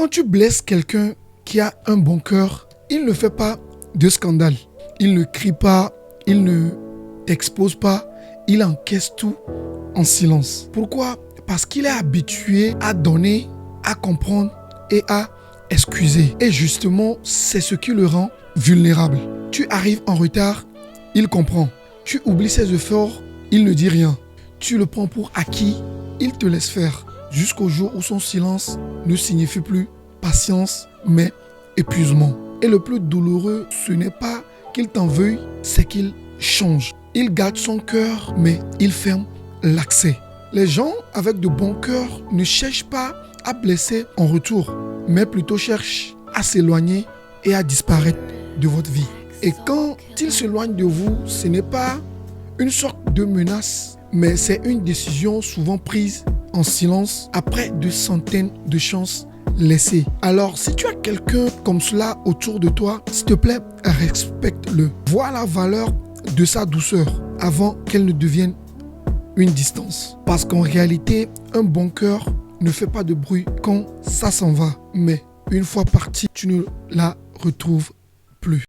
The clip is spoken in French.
Quand tu blesses quelqu'un qui a un bon cœur, il ne fait pas de scandale. Il ne crie pas, il ne t'expose pas, il encaisse tout en silence. Pourquoi? Parce qu'il est habitué à donner, à comprendre et à excuser. Et justement, c'est ce qui le rend vulnérable. Tu arrives en retard, il comprend. Tu oublies ses efforts, il ne dit rien. Tu le prends pour acquis, il te laisse faire. Jusqu'au jour où son silence ne signifie plus patience, mais épuisement. Et le plus douloureux, ce n'est pas qu'il t'en veuille, c'est qu'il change. Il garde son cœur, mais il ferme l'accès. Les gens avec de bons cœurs ne cherchent pas à blesser en retour, mais plutôt cherchent à s'éloigner et à disparaître de votre vie. Et quand ils s'éloignent de vous, ce n'est pas une sorte de menace, mais c'est une décision souvent prise en silence après de centaines de chances laissées. Alors, si tu as quelqu'un comme cela autour de toi, s'il te plaît, respecte-le. Vois la valeur de sa douceur avant qu'elle ne devienne une distance. Parce qu'en réalité, un bon cœur ne fait pas de bruit quand ça s'en va. Mais une fois parti, tu ne la retrouves plus.